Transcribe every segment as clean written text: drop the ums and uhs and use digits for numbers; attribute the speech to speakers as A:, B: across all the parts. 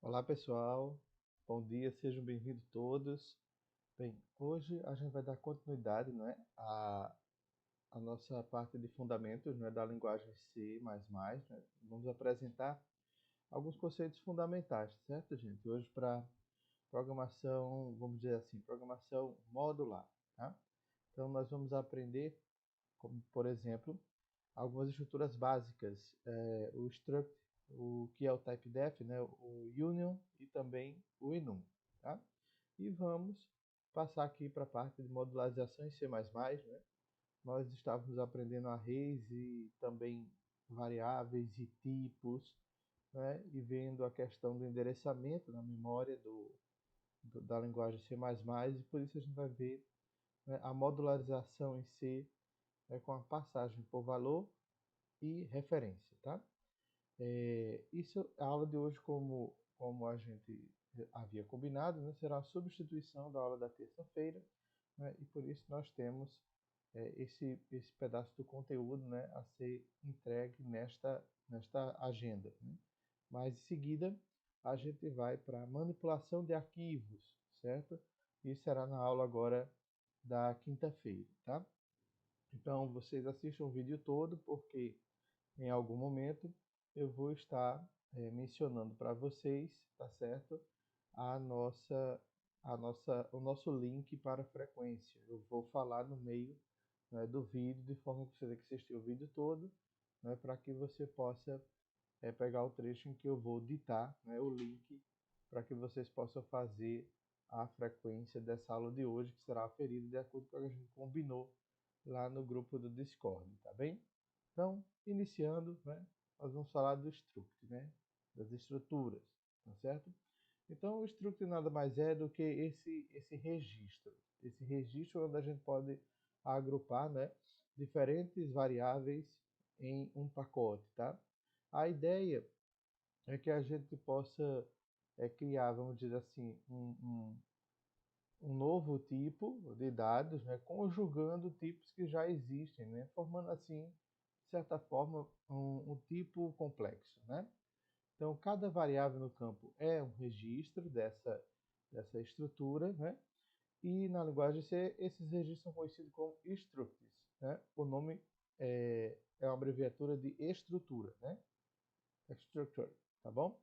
A: Olá pessoal, bom dia, sejam bem-vindos todos. Bem, hoje a gente vai dar continuidade, não é, à nossa parte de fundamentos, não é, da linguagem C++, né? Vamos apresentar alguns conceitos fundamentais, certo, gente? Hoje para programação, vamos dizer assim, programação modular, tá? Então nós vamos aprender, como por exemplo, algumas estruturas básicas, o struct, o que é o typedef, né, o union e também o enum, tá? E vamos passar aqui para a parte de modularização em C++, né? Nós estávamos aprendendo arrays e também variáveis e tipos, né? E vendo a questão do endereçamento na memória da linguagem C++, e por isso a gente vai ver, né, a modularização em C, né, com a passagem por valor e referência, tá? Isso, a aula de hoje, como a gente havia combinado, né, será a substituição da aula da terça-feira, né, e por isso nós temos esse pedaço do conteúdo, né, a ser entregue nesta agenda, né? Mas em seguida a gente vai para manipulação de arquivos, certo? Isso será na aula agora da quinta-feira, tá? Então vocês assistam o vídeo todo, porque em algum momento eu vou estar mencionando para vocês, tá certo? A nossa, o nosso link para a frequência. Eu vou falar no meio, né, do vídeo, de forma que você tem que assistir o vídeo todo, né, para que você possa pegar o trecho em que eu vou ditar, né, o link para que vocês possam fazer a frequência dessa aula de hoje, que será aferida de acordo com o que a gente combinou lá no grupo do Discord, tá bem? Então, iniciando, né, nós vamos falar do struct, né, das estruturas, tá certo? Então, o struct nada mais é do que esse registro onde a gente pode agrupar, né, diferentes variáveis em um pacote, tá? A ideia é que a gente possa criar, vamos dizer assim, um novo tipo de dados, né, conjugando tipos que já existem, né, formando assim, de certa forma, um tipo complexo, né? Então, cada variável no campo é um registro dessa estrutura, né? E na linguagem C, esses registros são conhecidos como structs, né? O nome é uma abreviatura de estrutura, né? Structure, tá bom?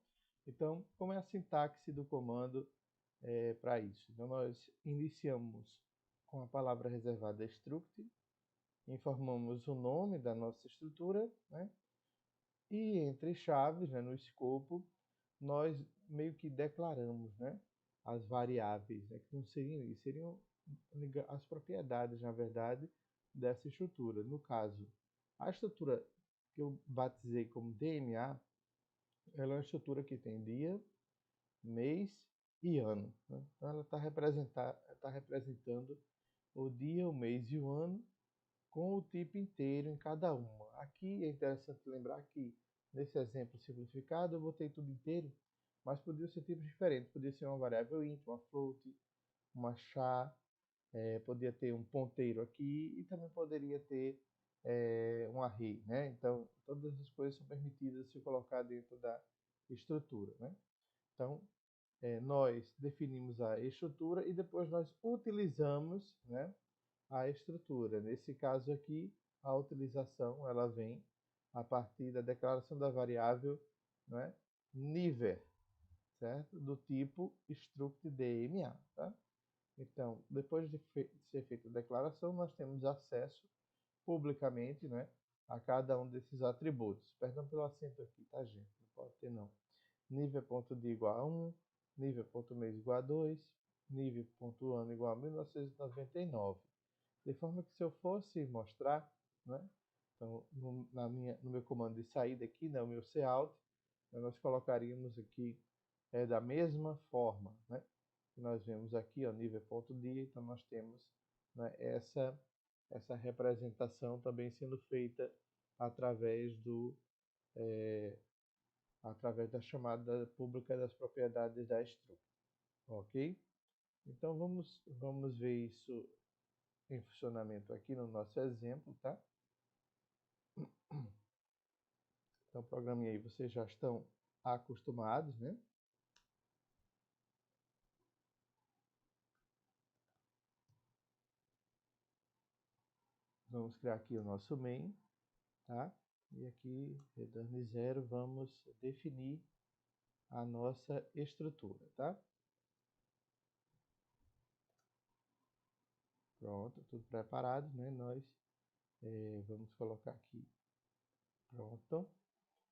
A: Então, como é a sintaxe do comando para isso? Então, nós iniciamos com a palavra reservada struct, informamos o nome da nossa estrutura, né? E entre chaves, né, no escopo, nós meio que declaramos, né, as variáveis, né, que não seriam isso, seriam as propriedades, na verdade, dessa estrutura. No caso, a estrutura que eu batizei como DMA, ela é uma estrutura que tem dia, mês e ano, né? Então ela está representando o dia, o mês e o ano com o tipo inteiro em cada uma. Aqui é interessante lembrar que nesse exemplo simplificado eu botei tudo inteiro, mas podia ser tipos diferentes. Podia ser uma variável int, uma float, uma char, podia ter um ponteiro aqui e também poderia ter um array, né? Então todas essas coisas são permitidas se colocar dentro da estrutura, né? Então nós definimos a estrutura e depois nós utilizamos, né, a estrutura. Nesse caso aqui, a utilização ela vem a partir da declaração da variável, né, niver, certo? Do tipo struct DMA, tá? Então, depois de ser feita a declaração, nós temos acesso publicamente, né, a cada um desses atributos. Perdão pelo acento aqui, tá, gente? Não pode ter não. Nível.dia igual a 1, nível.mês igual a 2, nível.ano igual a 1999. De forma que se eu fosse mostrar, né, então no meu comando de saída aqui, né, o meu cout, né, nós colocaríamos aqui da mesma forma, né, que nós vemos aqui, ó, nível.dia, então nós temos, né, essa representação também sendo feita através através da chamada pública das propriedades da struct, ok? Então vamos ver isso em funcionamento aqui no nosso exemplo, tá? Então, programinha aí, vocês já estão acostumados, né? Vamos criar aqui o nosso main, tá? E aqui, return 0, vamos definir a nossa estrutura, tá? Pronto, tudo preparado, né? Nós vamos colocar aqui. Pronto.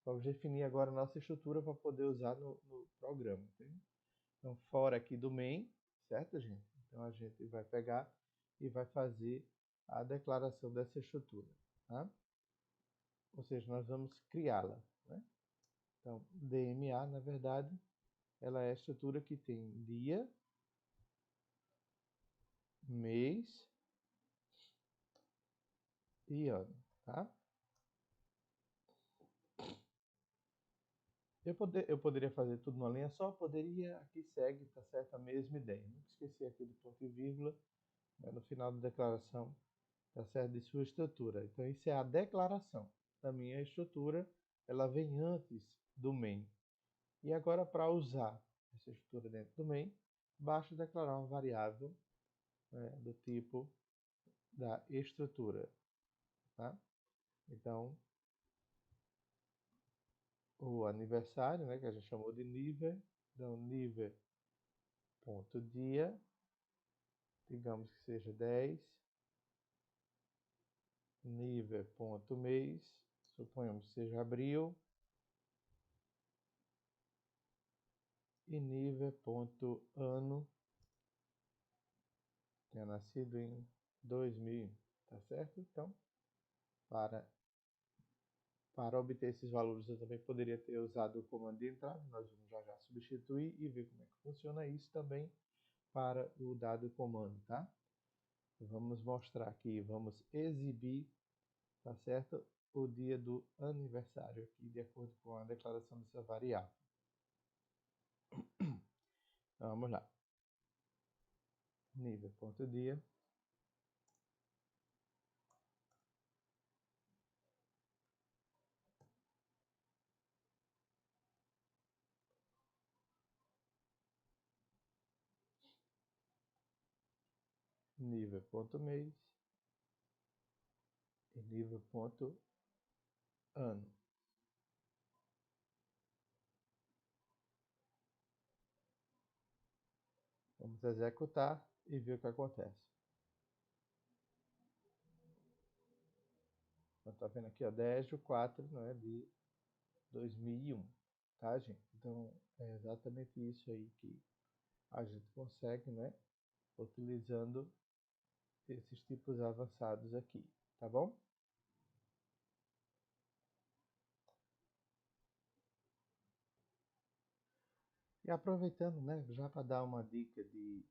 A: Vamos definir agora a nossa estrutura para poder usar no programa. Entende? Então, fora aqui do main, certo, gente? Então, a gente vai pegar e vai fazer a declaração dessa estrutura, tá? Ou seja, nós vamos criá-la, né? Então, DMA, na verdade, ela é a estrutura que tem dia, mês e ano, tá? Eu poderia fazer tudo numa linha só, poderia, aqui segue, tá certo, a mesma ideia. Não esqueci aqui do ponto e vírgula, né, no final da declaração, tá certo, de sua estrutura. Então, isso é a declaração da minha estrutura, ela vem antes do main. E agora, para usar essa estrutura dentro do main, basta declarar uma variável, né, do tipo da estrutura, tá? Então, o aniversário, né, que a gente chamou de nível, então nível.dia, digamos que seja 10, nível.mês, suponhamos que seja abril, e nível.ano, que é nascido em 2000, tá certo? Então, para obter esses valores, eu também poderia ter usado o comando de entrada, nós vamos já substituir e ver como é que funciona isso também para o dado comando, tá? Vamos mostrar aqui, vamos exibir, tá certo? O dia do aniversário aqui, de acordo com a declaração dessa variável. Então, vamos lá. Nível.dia. Nível.mês. E nível.ano. Vamos executar e ver o que acontece. Está vendo aqui, ó, 10/4, não é, de 2001, tá, gente? Então, é exatamente isso aí que a gente consegue, né, utilizando esses tipos avançados aqui, tá bom? E aproveitando, né, já para dar uma dica de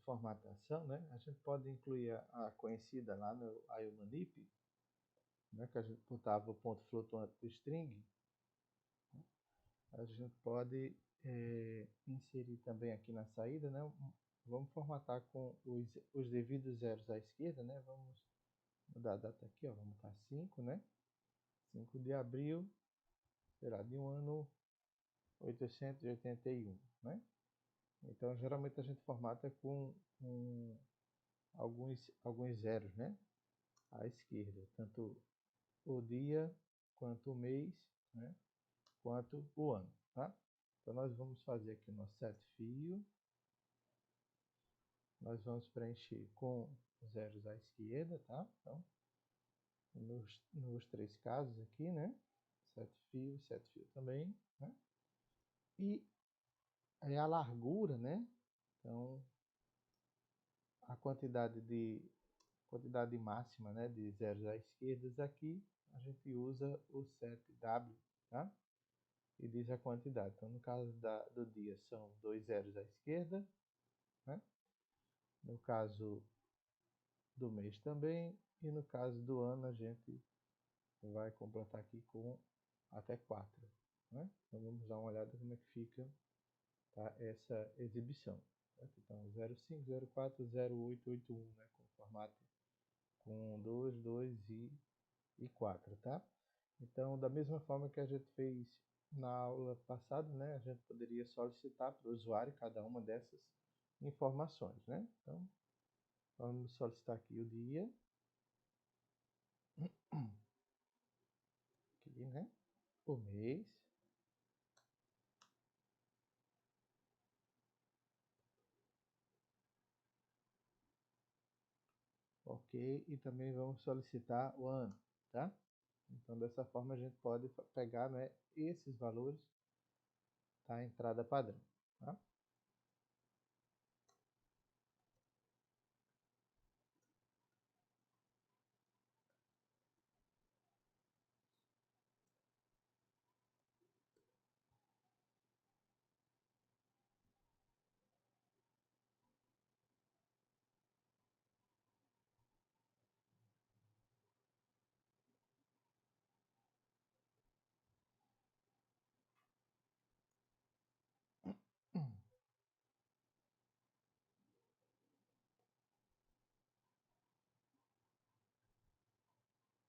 A: formatação, né, a gente pode incluir a conhecida lá no IOManip, né, que a gente botava o ponto flutuante do string. A gente pode inserir também aqui na saída, né? Vamos formatar com os devidos zeros à esquerda, né? Vamos mudar a data aqui, ó, vamos botar 5, né? 5 de abril, será de um ano 881, né? Então, geralmente a gente formata com alguns zeros, né? À esquerda, tanto o dia, quanto o mês, né? Quanto o ano, tá? Então, nós vamos fazer aqui o nosso set fio. Nós vamos preencher com zeros à esquerda, tá? Então, nos três casos aqui, né? Set fio também, né? E a largura, né? Então, a quantidade máxima, né, de zeros à esquerda aqui, a gente usa o setW, tá? E diz a quantidade. Então, no caso do dia, são 2 zeros à esquerda, né? No caso do mês também, e no caso do ano, a gente vai completar aqui com até 4, né? Então, vamos dar uma olhada como é que fica, tá, essa exibição. Certo? Então, 05, 04, 0881, né? Com formato com 2, 2 e 4, tá? Então, da mesma forma que a gente fez na aula passada, né? A gente poderia solicitar para o usuário cada uma dessas informações, né? Então, vamos solicitar aqui o dia. aqui, né? O mês. Ok, e também vamos solicitar o ano, tá? Então, dessa forma, a gente pode pegar, né, esses valores da entrada padrão, tá?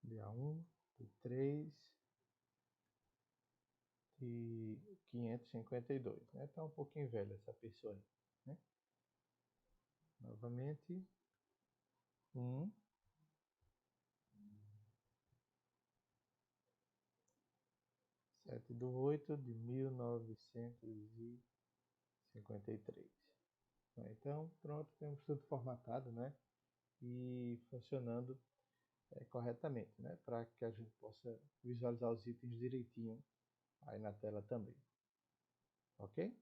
A: Dia 1 de 3 de 552, né? Tá um pouquinho velha essa pessoa aí, né? Novamente, 1 7 de 8 de 1953. Então, pronto, temos tudo formatado, né? E funcionando corretamente, né? Para que a gente possa visualizar os itens direitinho aí na tela também. Ok?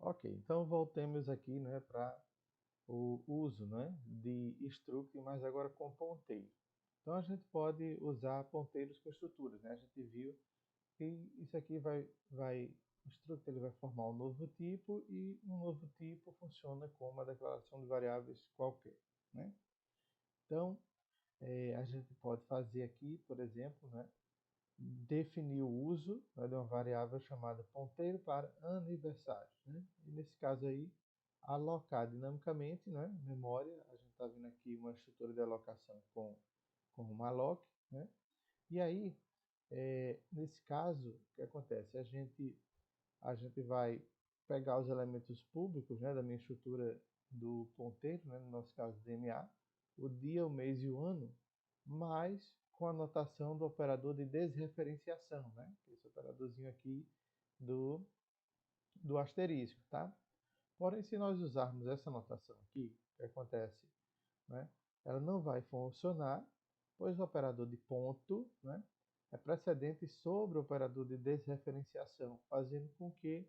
A: Ok, então voltemos aqui, né, para o uso, né, de struct, mas agora com ponteiro. Então a gente pode usar ponteiros com estruturas, né? A gente viu que isso aqui o struct ele vai formar um novo tipo e um novo tipo funciona como uma declaração de variáveis qualquer, né? Então a gente pode fazer aqui, por exemplo, né, definir o uso, né, de uma variável chamada ponteiro para aniversário, né? E nesse caso aí, alocar dinamicamente, né, memória, a gente está vendo aqui uma estrutura de alocação com uma alloc, né? E aí, nesse caso, o que acontece? A gente vai pegar os elementos públicos, né, da minha estrutura do ponteiro, né, no nosso caso DMA, o dia, o mês e o ano, mas com a notação do operador de desreferenciação, né? Esse operadorzinho aqui do asterisco, tá? Porém, se nós usarmos essa notação aqui, o que acontece? Né? Ela não vai funcionar, pois o operador de ponto, né, é precedente sobre o operador de desreferenciação, fazendo com que,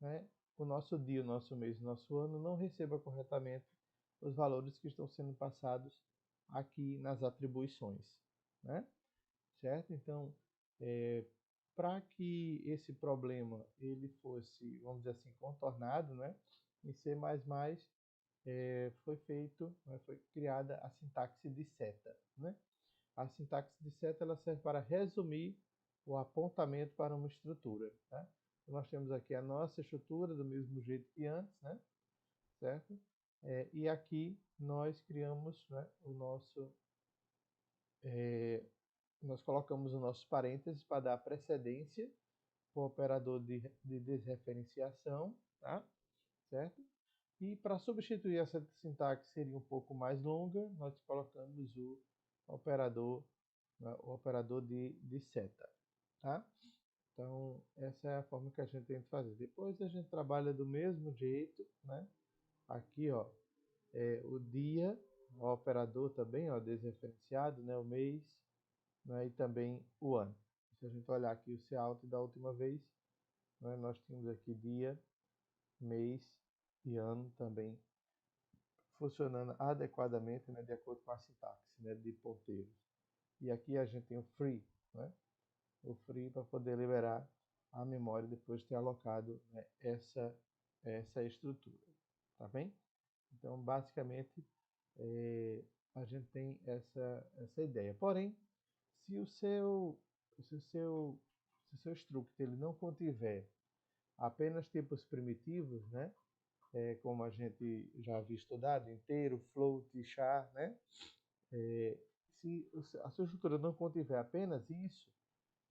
A: né, o nosso dia, o nosso mês, o nosso ano não receba corretamente os valores que estão sendo passados aqui nas atribuições, né? Certo? Então, para que esse problema ele fosse, vamos dizer assim, contornado, né, em C++, foi feito, né, foi criada a sintaxe de seta, né? A sintaxe de seta ela serve para resumir o apontamento para uma estrutura, tá? Então, nós temos aqui a nossa estrutura do mesmo jeito que antes, né? Certo? E aqui nós criamos, né, nós colocamos o nosso parênteses para dar precedência para o operador de desreferenciação, tá? Certo? E para substituir essa sintaxe seria um pouco mais longa, nós colocamos operador, o operador de seta, tá? Então, essa é a forma que a gente tem que fazer. Depois a gente trabalha do mesmo jeito, né? Aqui, ó, o dia, o operador também, ó, desreferenciado, né? O mês, né? E também o ano. Se a gente olhar aqui o Cout da última vez, né? Nós tínhamos aqui dia, mês e ano também funcionando adequadamente, né, de acordo com a sintaxe, né, de ponteiros. E aqui a gente tem o free, né, o free para poder liberar a memória depois de ter alocado, né, essa estrutura, tá bem? Então, basicamente, a gente tem essa ideia. Porém, se o seu, se o seu, se o seu struct ele não contiver apenas tipos primitivos, né, como a gente já havia estudado, inteiro, float, char, né? Se a sua estrutura não contiver apenas isso,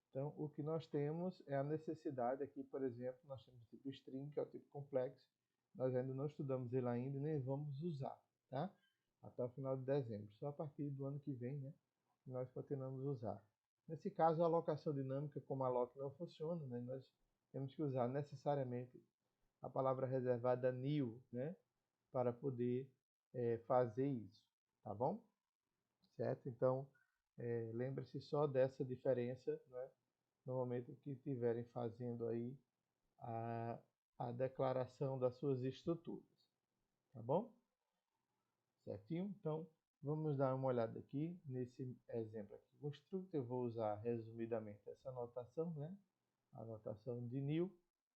A: então o que nós temos é a necessidade aqui, por exemplo, nós temos o tipo string, que é o tipo complexo, nós ainda não estudamos ele ainda, nem vamos usar, tá? até o final de dezembro. Só a partir do ano que vem, né, nós continuamos a usar. Nesse caso, a alocação dinâmica, como a lock não funciona, né, nós temos que usar necessariamente a palavra reservada new, né, para poder fazer isso, tá bom? Certo? Então, lembre-se só dessa diferença, né, no momento que estiverem fazendo aí a, a declaração das suas estruturas, tá bom? Certinho? Então, vamos dar uma olhada aqui nesse exemplo aqui. Construct, eu vou usar resumidamente essa anotação, né? A anotação de new,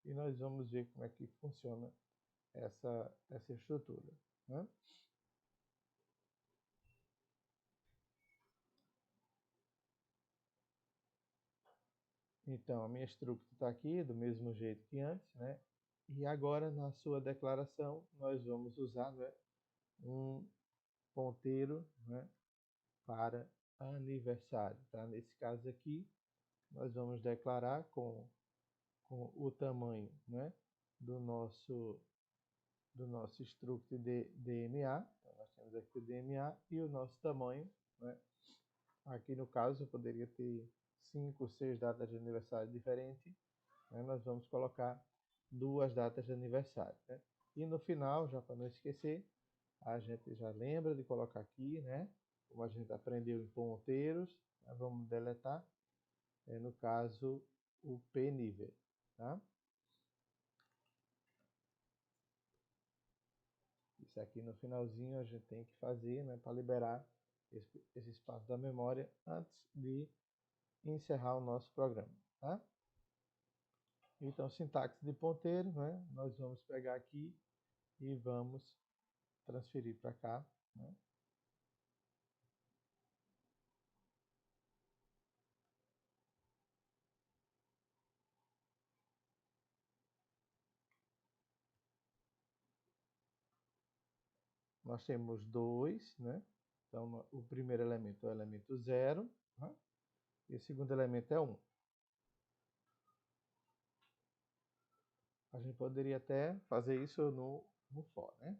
A: e nós vamos ver como é que funciona essa estrutura, né? Então, a minha struct está aqui do mesmo jeito que antes, né? E agora, na sua declaração, nós vamos usar, né, um ponteiro, né, para aniversário, tá? Nesse caso aqui, nós vamos declarar com o tamanho, né, do nosso struct de DMA. Então, nós temos aqui o DMA e o nosso tamanho, né? Aqui no caso, eu poderia ter 5 ou 6 datas de aniversário diferentes, né? Nós vamos colocar 2 datas de aniversário, né? E no final, já para não esquecer, a gente já lembra de colocar aqui, né? Como a gente aprendeu em ponteiros, vamos deletar, no caso, o p-nível, tá? Isso aqui no finalzinho a gente tem que fazer, né, para liberar esse espaço da memória antes de encerrar o nosso programa, tá? Então, sintaxe de ponteiro, né, nós vamos pegar aqui e vamos transferir para cá, né? Nós temos dois, né? Então, o primeiro elemento é o elemento 0, né? E o segundo elemento é 1. A gente poderia até fazer isso no for, né?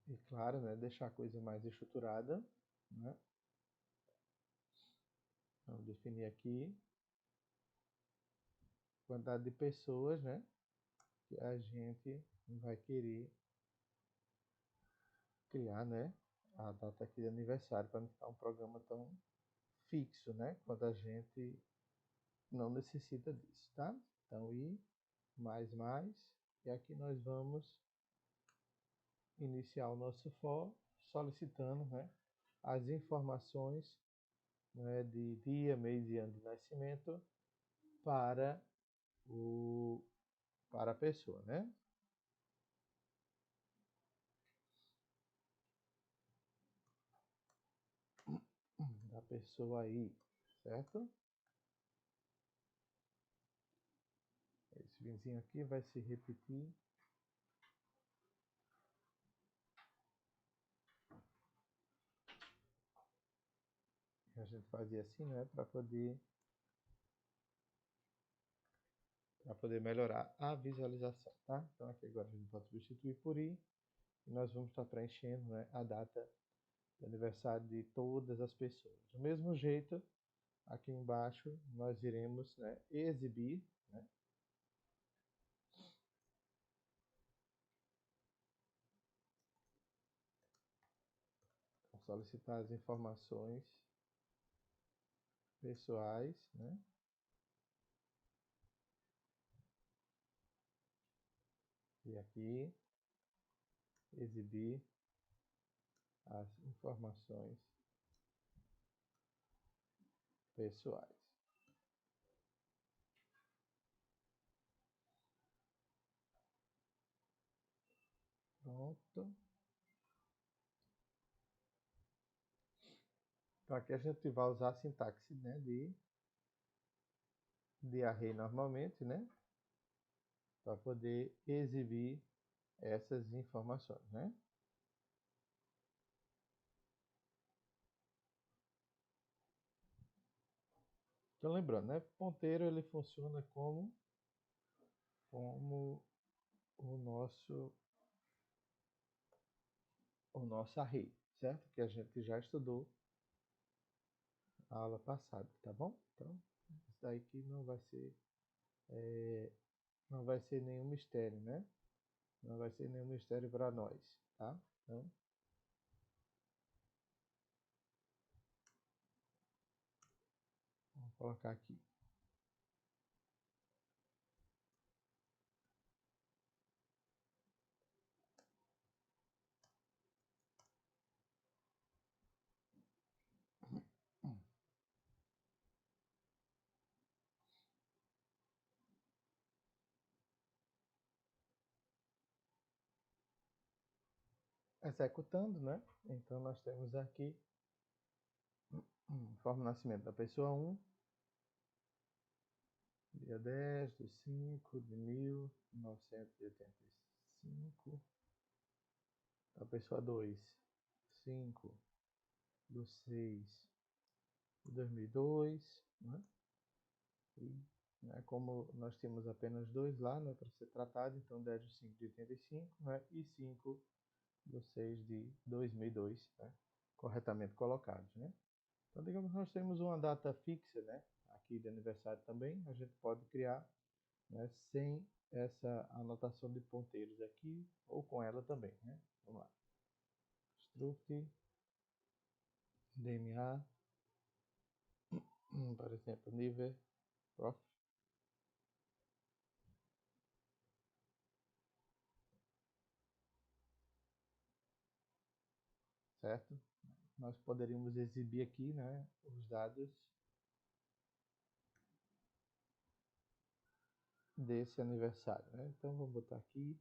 A: E claro, né, deixar a coisa mais estruturada, né? Vamos definir aqui a quantidade de pessoas, né, que a gente vai querer criar, né, a data aqui de aniversário, para não ficar um programa tão fixo, né, quando a gente não necessita disso, tá? Então, mais, e aqui nós vamos iniciar o nosso for solicitando, né, as informações, né, de dia, mês e ano de nascimento para para a pessoa, né? Da pessoa aí, certo? Esse vizinho aqui vai se repetir. A gente fazia assim, né? Para poder melhorar a visualização, tá? Então aqui agora a gente pode substituir por i. E nós vamos estar preenchendo, né, a data de aniversário de todas as pessoas. Do mesmo jeito, aqui embaixo nós iremos, né, exibir, né, solicitar as informações pessoais, né, e aqui exibir as informações pessoais. Pronto. Então aqui a gente vai usar a sintaxe, né, de array normalmente, né, para poder exibir essas informações, né? Então, lembrando, né? Ponteiro ele funciona como o nosso array, certo? Que a gente já estudou na aula passada, tá bom? Então, isso daí que não vai ser nenhum mistério, né? Não vai ser nenhum mistério para nós, tá? Então, vamos colocar aqui. Executando, né? Então, nós temos aqui forma de nascimento da pessoa 1, dia 10 de 5 de 1985. A pessoa 2, 5 de 6 de 2002, né? E, né, como nós temos apenas dois lá, né, para ser tratado, então 10 de 5 de 85, né, e 5 de 6 de 2002, né, corretamente colocados, né? Então, digamos que nós temos uma data fixa, né, aqui de aniversário também, a gente pode criar, né, sem essa anotação de ponteiros aqui, ou com ela também, né? Vamos lá. Struct DMA, por exemplo, nível prof, certo? Nós poderíamos exibir aqui, né, os dados desse aniversário, né? Então vou botar aqui,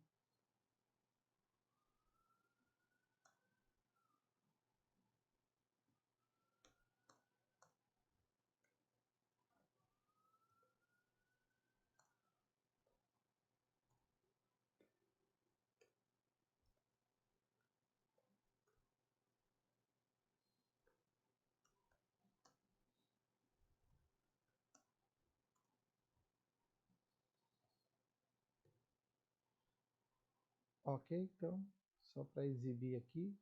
A: ok? Então, só para exibir aqui,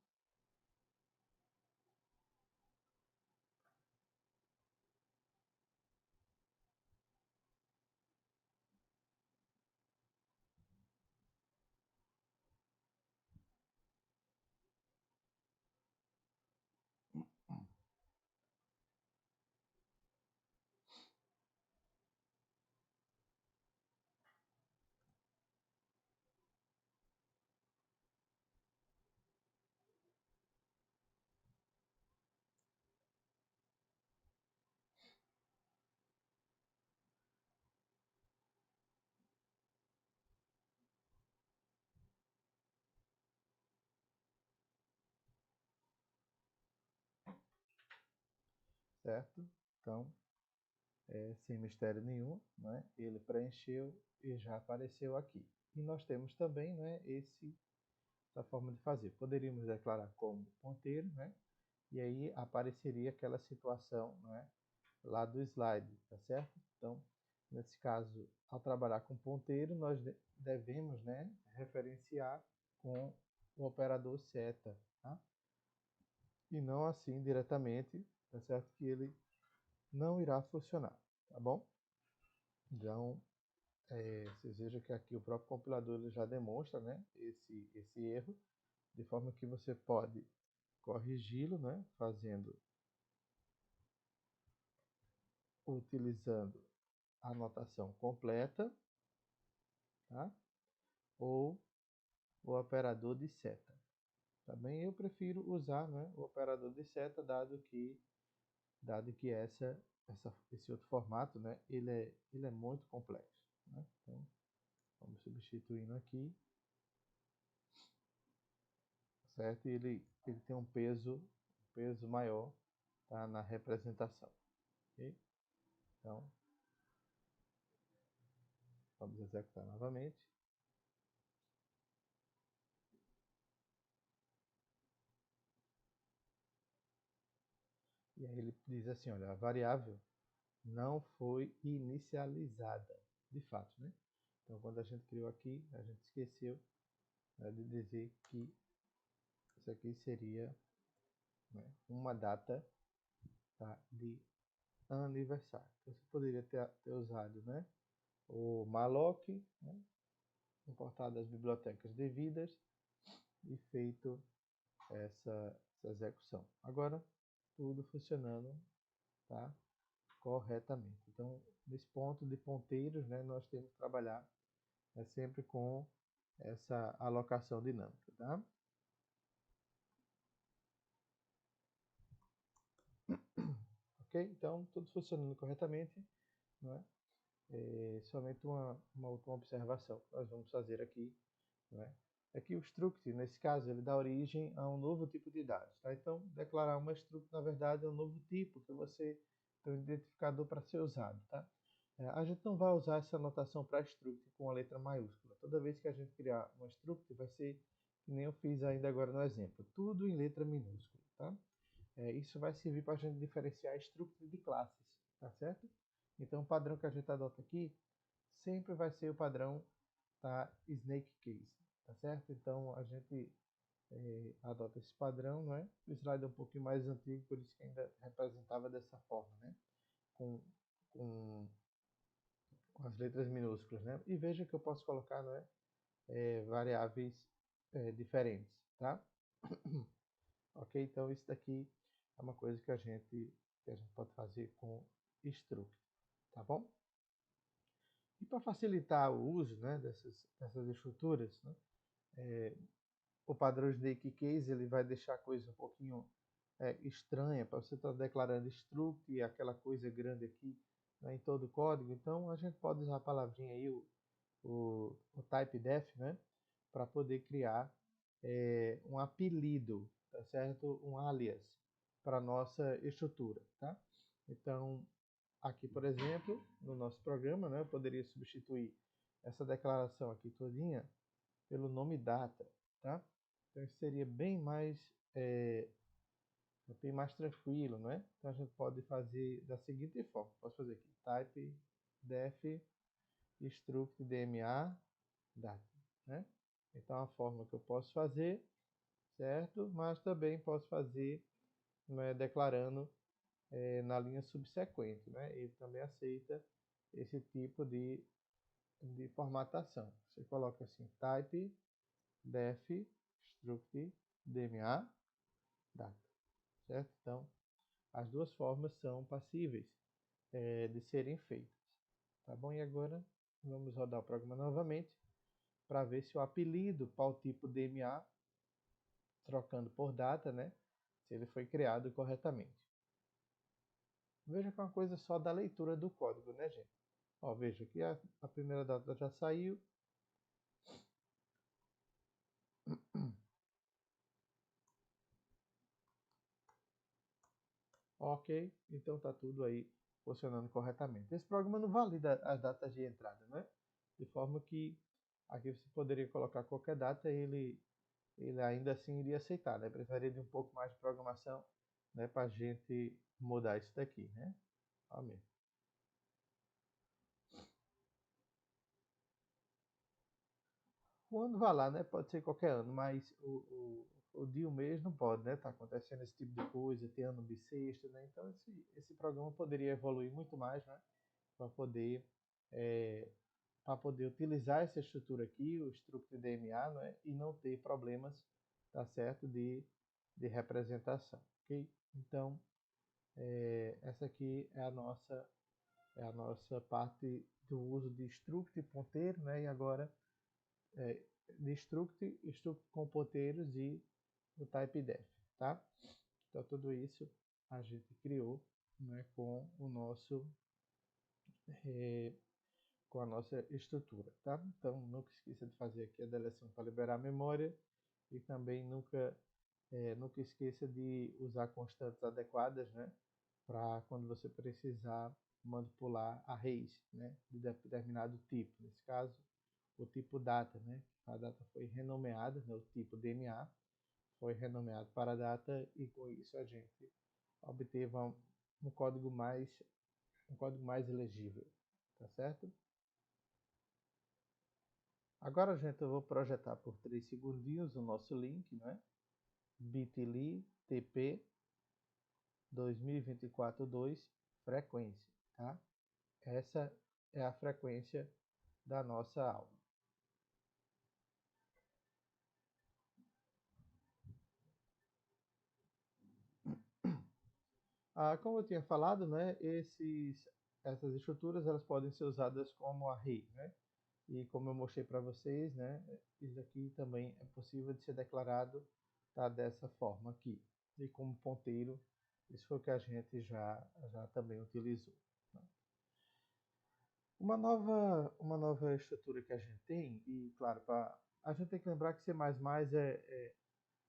A: certo? Então, sem mistério nenhum, né? Ele preencheu e já apareceu aqui. E nós temos também, né, essa forma de fazer. Poderíamos declarar como ponteiro, né? E aí apareceria aquela situação, né, lá do slide, tá certo? Então, nesse caso, ao trabalhar com ponteiro, nós devemos, né, referenciar com o operador seta, tá? E não assim diretamente, tá certo? Que ele não irá funcionar, tá bom? Então, vocês vejam que aqui o próprio compilador ele já demonstra, né, esse erro, de forma que você pode corrigi-lo, né, utilizando a anotação completa, tá? Ou o operador de seta. Também eu prefiro usar, né, o operador de seta, dado que esse outro formato, né, ele é muito complexo, né? Então, vamos substituindo aqui, certo? E ele tem um peso maior, tá, na representação, ok? Então, vamos executar novamente. E aí ele diz assim, olha, a variável não foi inicializada, de fato, né? Então, quando a gente criou aqui, a gente esqueceu, né, de dizer que isso aqui seria, né, uma data, tá, de aniversário. Então, você poderia ter usado, né, o malloc, né, importado as bibliotecas devidas e feito essa execução. Agora, tudo funcionando, tá, corretamente. Então, nesse ponto de ponteiros, né, nós temos que trabalhar, sempre com essa alocação dinâmica, tá? Ok? Então, tudo funcionando corretamente, né? Somente uma última observação que nós vamos fazer aqui, né? É que o struct, nesse caso, ele dá origem a um novo tipo de dados, tá? Então, declarar uma struct, na verdade, é um novo tipo que você tem um identificador para ser usado, tá? A gente não vai usar essa notação para struct com a letra maiúscula. Toda vez que a gente criar uma struct, vai ser que nem eu fiz ainda agora no exemplo, tudo em letra minúscula, tá? Isso vai servir para a gente diferenciar struct de classes, tá certo? Então, o padrão que a gente adota aqui sempre vai ser o padrão da snake case, tá certo? Então, a gente adota esse padrão, né? O slide é um pouquinho mais antigo, por isso que ainda representava dessa forma, né? Com, com, com as letras minúsculas, né? E veja que eu posso colocar, né, variáveis diferentes, tá? Ok? Então, isso daqui é uma coisa que a gente pode fazer com struct, tá bom? E para facilitar o uso, né, dessas estruturas, né, o padrão Snake Case ele vai deixar a coisa um pouquinho estranha para você estar declarando struct e aquela coisa grande aqui, né, em todo o código. Então a gente pode usar a palavrinha aí, o typedef, né, para poder criar um apelido, tá certo? Um alias para nossa estrutura, tá? Então aqui, por exemplo, no nosso programa, né, eu poderia substituir essa declaração aqui todinha pelo nome data, tá? Então isso seria bem mais tranquilo, né? Então a gente pode fazer da seguinte forma, posso fazer aqui, type def struct dma data, né? Então a forma que eu posso fazer, certo? Mas também posso fazer, né, declarando na linha subsequente, né? Ele também aceita esse tipo de formatação. Você coloca assim, type def struct dma data, certo? Então, as duas formas são passíveis de serem feitas, tá bom? E agora vamos rodar o programa novamente para ver se o apelido para o tipo DMA, trocando por data, né? Se ele foi criado corretamente. Veja que é uma coisa só da leitura do código, né, gente? Ó, veja que a primeira data já saiu. Ok, então tá tudo aí funcionando corretamente. Esse programa não valida as datas de entrada, né? De forma que aqui você poderia colocar qualquer data e ele ainda assim iria aceitar, né? Precisaria de um pouco mais de programação, né, para a gente mudar isso daqui, né? Amém. O ano vai lá, né? Pode ser qualquer ano, mas o dia e o mês não pode, né? Tá acontecendo esse tipo de coisa, tem ano bissexto, né? Então esse programa poderia evoluir muito mais, né? Para poder é, para poder utilizar essa estrutura aqui, o struct DMA, né, e não ter problemas, tá certo, de representação, ok? Então, essa aqui é a nossa parte do uso de struct e ponteiro, né, e agora é, de struct com ponteiros e o typedef, tá? Então, tudo isso a gente criou, né, é, com a nossa estrutura, tá? Então, nunca esqueça de fazer aqui a deleção para liberar a memória e também nunca esqueça de usar constantes adequadas, né? Para quando você precisar manipular arrays, né? De determinado tipo. Nesse caso, o tipo data, né? A data foi renomeada, né? O tipo DMA foi renomeado para data e com isso a gente obteve um código mais um código mais legível, tá certo? Agora, gente, eu vou projetar por 3 segundinhos o nosso link, né? bit.ly tp 2024-2 frequência, tá? Essa é a frequência da nossa aula. Como eu tinha falado, né, essas estruturas elas podem ser usadas como array, né? E como eu mostrei para vocês, né, isso aqui também é possível de ser declarado, tá, dessa forma aqui. E como ponteiro, isso foi o que a gente já também utilizou. Né? Uma nova estrutura que a gente tem, e claro, a gente tem que lembrar que C++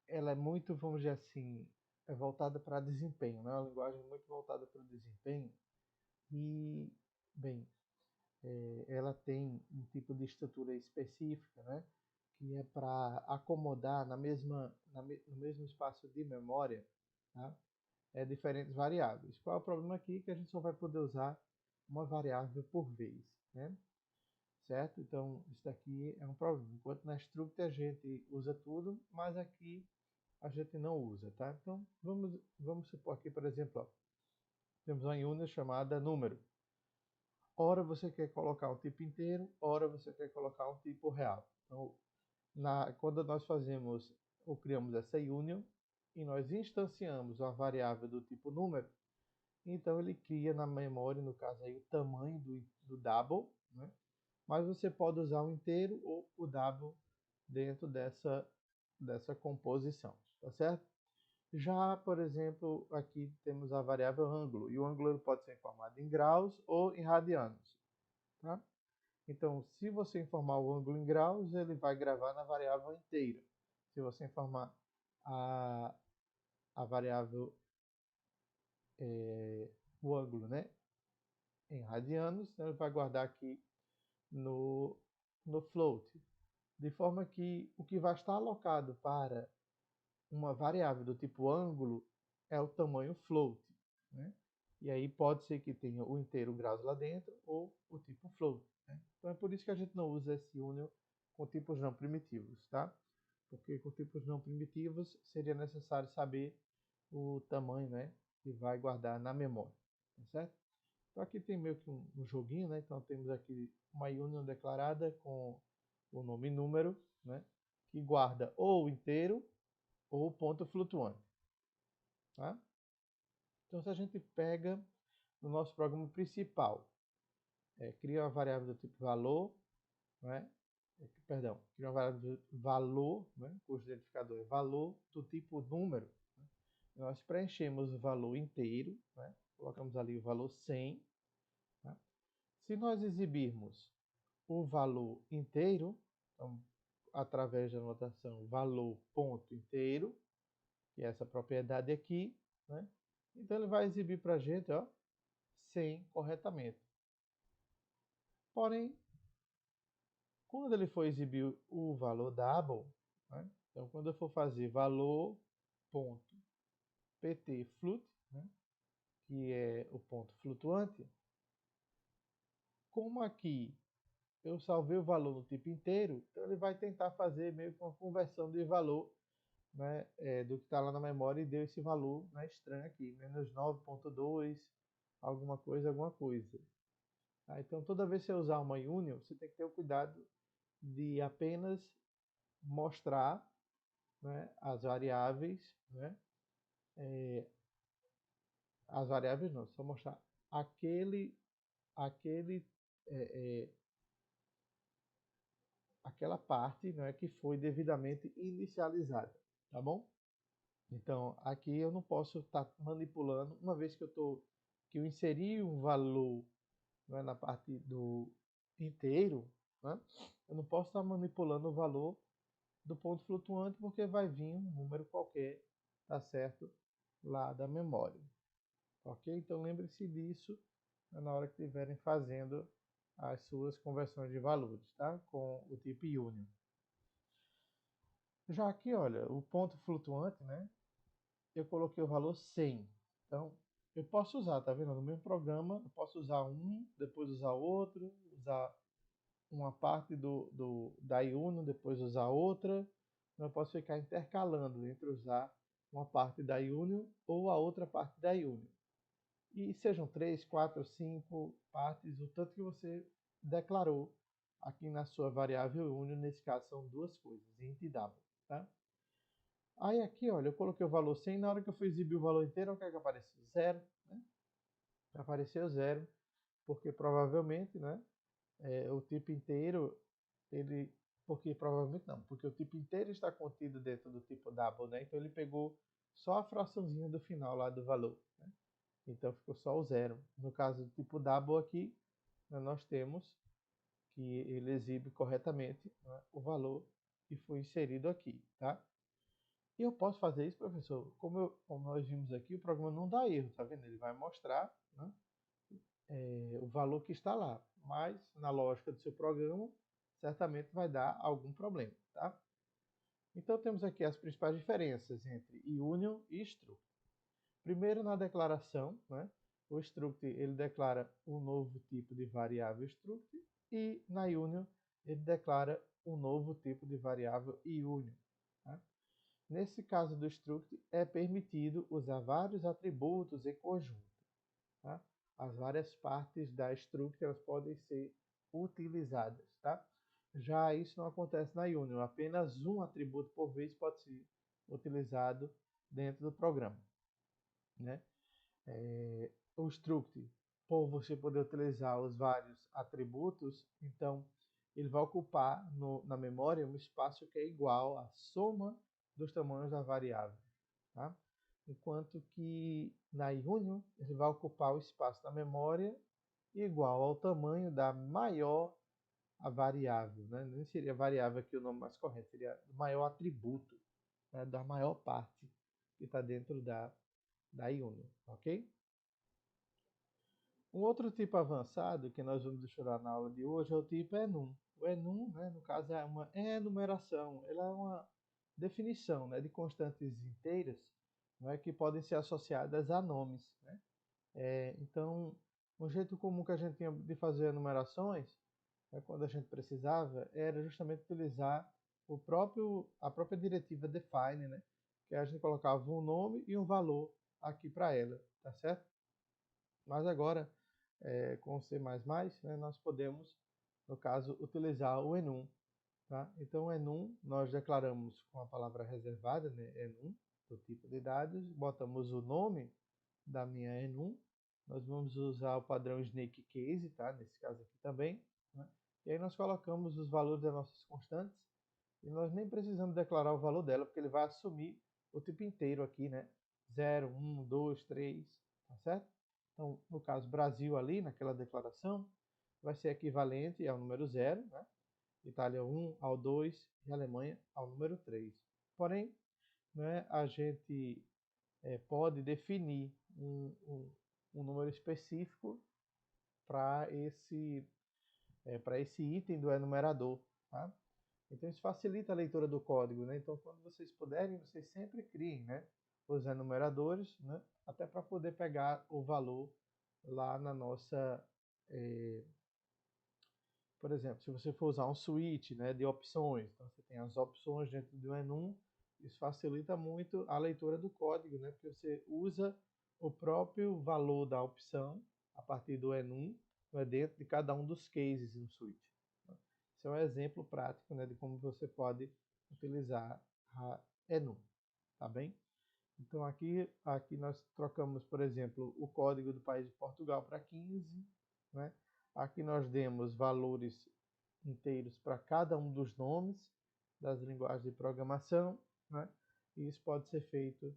A: ela é muito, vamos dizer assim, é voltada para desempenho, né? É uma linguagem muito voltada para o desempenho e, bem, ela tem um tipo de estrutura específica, né? Que é para acomodar no mesmo espaço de memória, tá? Diferentes variáveis. Qual é o problema aqui? Que a gente só vai poder usar uma variável por vez, né? Certo? Então, isso daqui é um problema. Enquanto na struct a gente usa tudo, mas aqui a gente não usa, tá? Então, vamos supor aqui, por exemplo, ó, temos uma unit chamada número. Ora você quer colocar um tipo inteiro, ora você quer colocar um tipo real. Então, quando nós fazemos ou criamos essa union e nós instanciamos uma variável do tipo número, então ele cria na memória, no caso aí, o tamanho do double, né? Mas você pode usar o inteiro ou o double dentro dessa composição, tá certo? Já, por exemplo, aqui temos a variável ângulo, e o ângulo ele pode ser informado em graus ou em radianos, tá? Então, se você informar o ângulo em graus, ele vai gravar na variável inteira. Se você informar a, a variável, o ângulo, né, em radianos, ele vai guardar aqui no, no float. De forma que o que vai estar alocado para uma variável do tipo ângulo é o tamanho float, né? E aí pode ser que tenha o inteiro graus lá dentro ou o tipo float, né? Então é por isso que a gente não usa esse union com tipos não primitivos, tá? Porque com tipos não primitivos seria necessário saber o tamanho, né, que vai guardar na memória, tá certo? Então aqui tem meio que um joguinho, né? Então temos aqui uma union declarada com o nome número, né, que guarda ou inteiro ou ponto flutuante, tá? Então se a gente pega no nosso programa principal, cria uma variável do tipo valor, né? Perdão, cria uma variável do valor, né? Cujo identificador é valor do tipo número. Né? Nós preenchemos o valor inteiro, né? Colocamos ali o valor 100. Tá? Se nós exibirmos o valor inteiro, então, através da notação valor ponto inteiro, que é essa propriedade aqui, né? Então ele vai exibir para a gente, ó, 100 corretamente. Porém, quando ele for exibir o valor double, né? Então quando eu for fazer valor ponto pt flut, né? Que é o ponto flutuante, como aqui eu salvei o valor no tipo inteiro, então ele vai tentar fazer meio que uma conversão de valor, né, do que está lá na memória e deu esse valor, né, estranho aqui, menos 9.2, alguma coisa. Então, toda vez que você usar uma union, você tem que ter o cuidado de apenas mostrar, né, as variáveis, né, as variáveis não, só mostrar aquele, é, é, aquela parte, né, que foi devidamente inicializada, tá bom? Então, aqui eu não posso estar manipulando, uma vez que eu inseri um valor, né, na parte do inteiro, né, eu não posso estar manipulando o valor do ponto flutuante, porque vai vir um número qualquer, tá certo, lá da memória. Ok? Então lembre-se disso, né, na hora que estiverem fazendo as suas conversões de valores, tá? Com o tipo union. Já aqui, olha, o ponto flutuante, né? Eu coloquei o valor 100. Então, eu posso usar, tá vendo? No mesmo programa, eu posso usar um, depois usar outro, usar uma parte da Iuno, depois usar outra. Então, eu posso ficar intercalando entre usar uma parte da Iuno ou a outra parte da Iuno. E sejam 3, 4, 5 partes, o tanto que você declarou aqui na sua variável Union, nesse caso são duas coisas, int e double, tá? Aí aqui, olha, eu coloquei o valor 100, na hora que eu fui exibir o valor inteiro, o que é que apareceu? Zero, né? Apareceu zero, porque provavelmente, né, o tipo inteiro, ele, porque provavelmente não, porque o tipo inteiro está contido dentro do tipo double, né? Então ele pegou só a fraçãozinha do final lá do valor, né? Então ficou só o zero. No caso do tipo double aqui, né, nós temos que ele exibe corretamente, né, o valor que foi inserido aqui, tá? E eu posso fazer isso, professor? Como nós vimos aqui, o programa não dá erro, tá vendo? Ele vai mostrar, né, o valor que está lá, mas na lógica do seu programa, certamente vai dar algum problema, tá? Então temos aqui as principais diferenças entre union e struct. Primeiro, na declaração, né, o struct ele declara um novo tipo de variável struct e na union ele declara um novo tipo de variável union. Tá? Nesse caso do struct, é permitido usar vários atributos em conjunto. Tá? As várias partes da struct elas podem ser utilizadas. Tá? Já isso não acontece na union, apenas um atributo por vez pode ser utilizado dentro do programa. Né? O struct, por você poder utilizar os vários atributos, então ele vai ocupar na memória um espaço que é igual à soma dos tamanhos da variável. Tá? Enquanto que na union ele vai ocupar o espaço da memória igual ao tamanho da maior a variável. Né? Nem seria variável aqui o nome mais correto, seria o maior atributo, né? Da maior parte que está dentro da union. Ok? Um outro tipo avançado que nós vamos estudar na aula de hoje é o tipo enum. O enum, né, no caso, é uma enumeração. Ela é uma definição, né, de constantes inteiras, né, que podem ser associadas a nomes. Né? Então, um jeito comum que a gente tinha de fazer enumerações, né, quando a gente precisava, era justamente utilizar a própria diretiva define, né, que a gente colocava um nome e um valor aqui para ela, tá certo? Mas agora, com o C++, né, nós podemos, no caso, utilizar o enum. Tá? Então, o enum, nós declaramos com a palavra reservada, né, enum, do tipo de dados, botamos o nome da minha enum, nós vamos usar o padrão snake case, tá? Nesse caso aqui também, né? E aí nós colocamos os valores das nossas constantes, e nós nem precisamos declarar o valor dela, porque ele vai assumir o tipo inteiro aqui, né? 0, 1, 2, 3, tá certo? Então, no caso, Brasil ali, naquela declaração, vai ser equivalente ao número 0, né? Itália 1 ao 2 e Alemanha ao número 3. Porém, né, a gente pode definir um número específico para esse item do enumerador. Tá? Então, isso facilita a leitura do código. Né? Então, quando vocês puderem, vocês sempre criem, né, os enumeradores, né, até para poder pegar o valor lá na nossa... por exemplo, se você for usar um switch, né, de opções, então você tem as opções dentro do enum, isso facilita muito a leitura do código, né, porque você usa o próprio valor da opção a partir do enum, né, dentro de cada um dos cases no switch. Esse é um exemplo prático, né, de como você pode utilizar a enum, tá bem? Então aqui nós trocamos, por exemplo, o código do país de Portugal para 15, né? Aqui nós demos valores inteiros para cada um dos nomes das linguagens de programação, né? E isso pode ser feito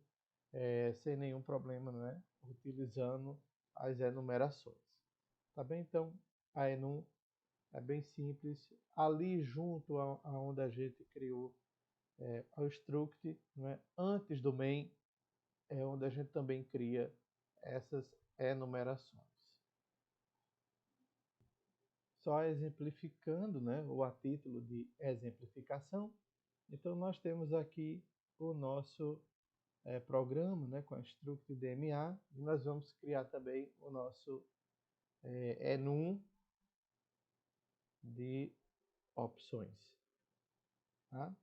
A: sem nenhum problema, né? Utilizando as enumerações. Tá bem? Então, a enum é bem simples. Ali junto a onde a gente criou o struct, né? Antes do main, é onde a gente também cria essas enumerações. Só exemplificando, né, ou a título de exemplificação, então nós temos aqui o nosso programa, né, com a struct DMA, e nós vamos criar também o nosso enum de opções, tá?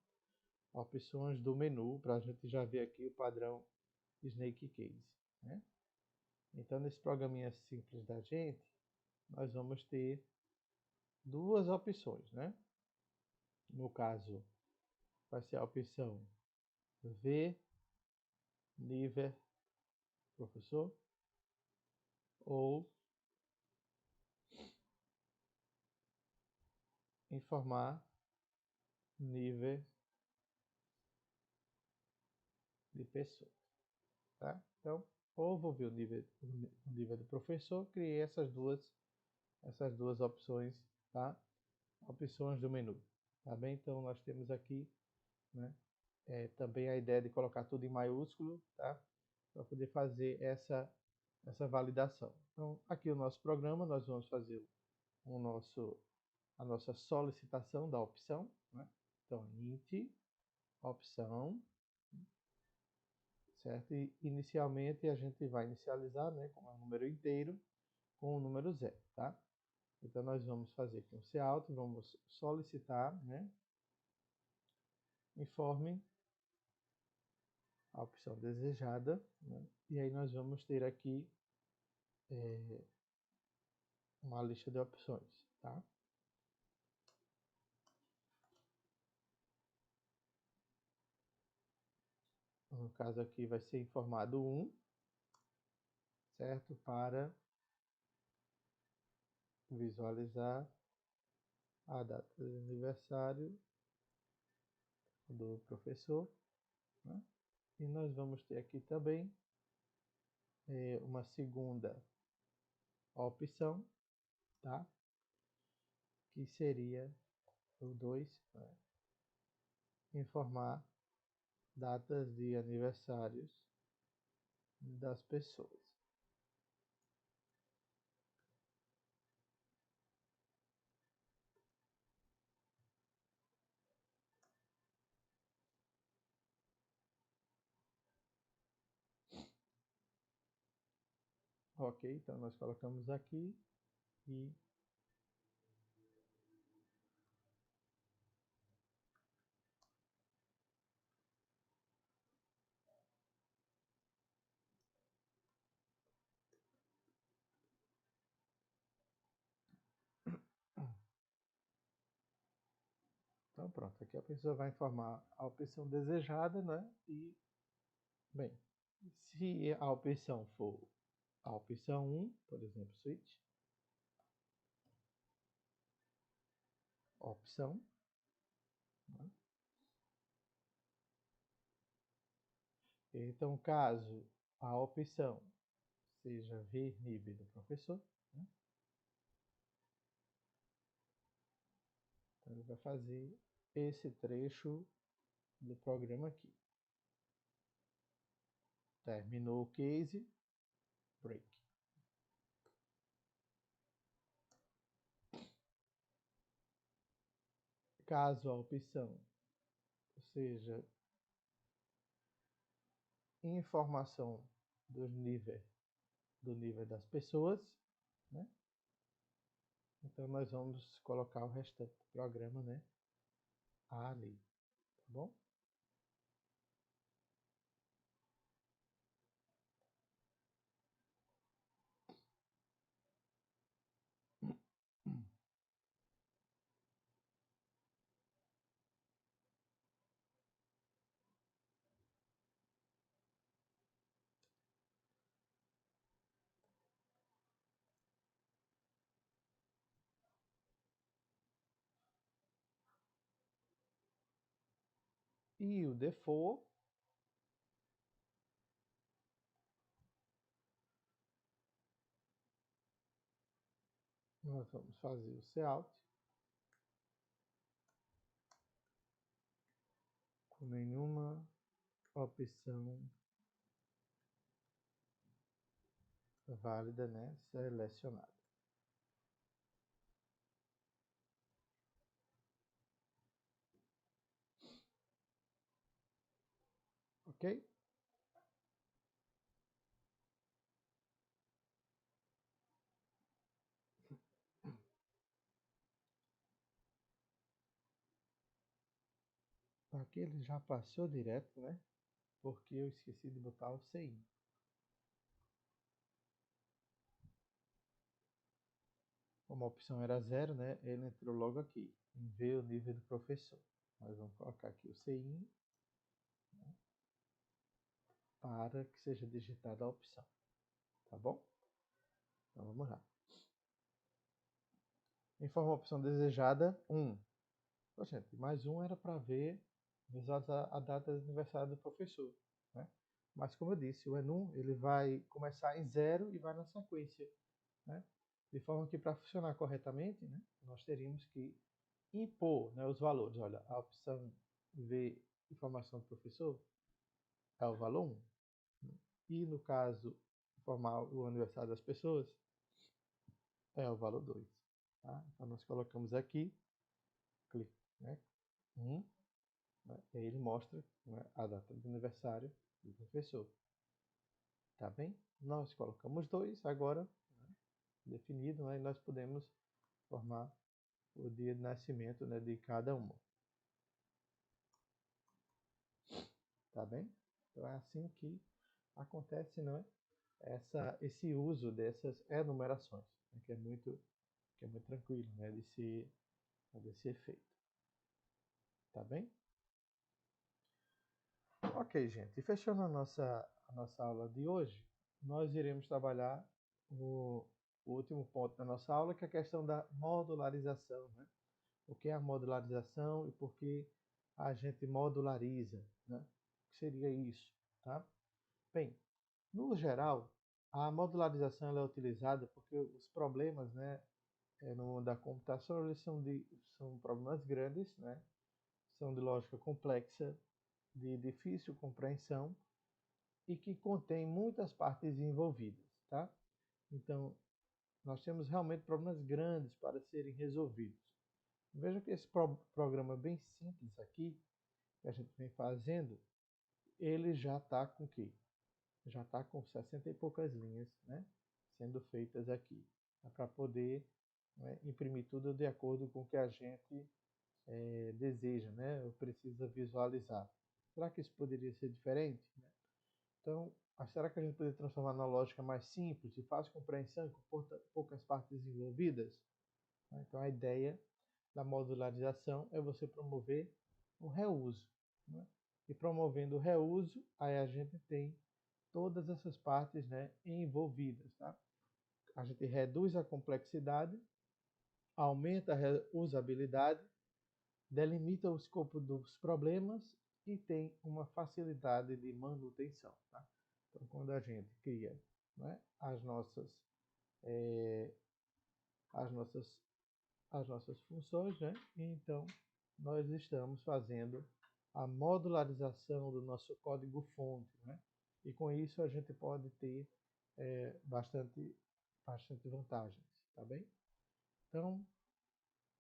A: Opções do menu, para a gente já ver aqui o padrão Snake Case, né? Então, nesse programinha simples da gente, nós vamos ter duas opções, né? No caso, vai ser a opção V nível professor ou informar nível de pessoa, tá? Então, ou vou ver o nível do professor, criei essas duas opções, tá? Opções do menu, tá bem? Então, nós temos aqui, né, também a ideia de colocar tudo em maiúsculo, tá? Para poder fazer essa validação. Então, aqui o nosso programa, nós vamos fazer a nossa solicitação da opção, né? Então, int opção, certo? E inicialmente a gente vai inicializar, né, com um número inteiro, com o número 0, tá? Então, nós vamos fazer aqui um cout, vamos solicitar, né, informe a opção desejada, né? E aí nós vamos ter aqui uma lista de opções, tá? No caso aqui vai ser informado 1, certo? Para visualizar a data de aniversário do professor, né? E nós vamos ter aqui também uma segunda opção, tá? Que seria o 2, né? Informar datas de aniversários das pessoas. Ok, então nós colocamos aqui e então pronto, aqui a pessoa vai informar a opção desejada, né? E, bem, se a opção for a opção 1, por exemplo, switch, opção, né? Então, caso a opção seja ver nível do professor, né? Então ele vai fazer esse trecho do programa aqui. Terminou o case, break. Caso a opção seja informação do nível das pessoas, né? Então nós vamos colocar o restante do programa, né, ali, tá bom? E o default, nós vamos fazer o cout com nenhuma opção válida, né, selecionada. Ok? Aqui ele já passou direto, né? Porque eu esqueci de botar o CI. Como a opção era 0, né? Ele entrou logo aqui, em ver o nível do professor. Nós vamos colocar aqui o CI, né, para que seja digitada a opção. Tá bom? Então vamos lá. Informa a opção desejada 1. Gente, mais um era para ver a data de aniversário do professor, né? Mas como eu disse, o ENUM ele vai começar em 0 e vai na sequência, né? De forma que para funcionar corretamente, né, nós teríamos que impor, né, os valores. Olha, a opção ver informação do professor é o valor 1. Né? E no caso, informar o aniversário das pessoas é o valor 2. Tá? Então nós colocamos aqui, clique, né, 1. Né? E aí ele mostra, né, a data de aniversário do professor. Tá bem? Nós colocamos 2 agora, né, definido, né, e nós podemos formar o dia de nascimento, né, de cada uma. Tá bem? Então é assim que acontece, não é? Esse uso dessas enumerações, né, que é muito tranquilo, né, de ser feito. Tá bem? Ok, gente. E fechando a nossa aula de hoje, nós iremos trabalhar o último ponto da nossa aula, que é a questão da modularização, né? O que é a modularização e por que a gente modulariza, né? O que seria isso, tá? Bem, no geral, a modularização ela é utilizada porque os problemas, né, no mundo da computação, eles são problemas grandes, né? São de lógica complexa, de difícil compreensão e que contém muitas partes envolvidas, tá? Então, nós temos realmente problemas grandes para serem resolvidos. Veja que esse programa bem simples aqui, que a gente vem fazendo, ele já está com o quê? Já está com 60 e poucas linhas, né, sendo feitas aqui, para poder, né, imprimir tudo de acordo com o que a gente deseja, né, ou precisa visualizar. Será que isso poderia ser diferente? Então, será que a gente poderia transformar na lógica mais simples, de fácil compreensão, com poucas partes envolvidas? Então, a ideia da modularização é você promover o reuso, né? E promovendo o reuso, aí a gente tem todas essas partes, né, envolvidas, tá? A gente reduz a complexidade, aumenta a reusabilidade, delimita o escopo dos problemas e tem uma facilidade de manutenção, tá? Então, quando a gente cria, né, as nossas eh, as nossas as nossas funções, né? Então, nós estamos fazendo a modularização do nosso código-fonte, né? E com isso a gente pode ter bastante vantagens, tá bem? Então,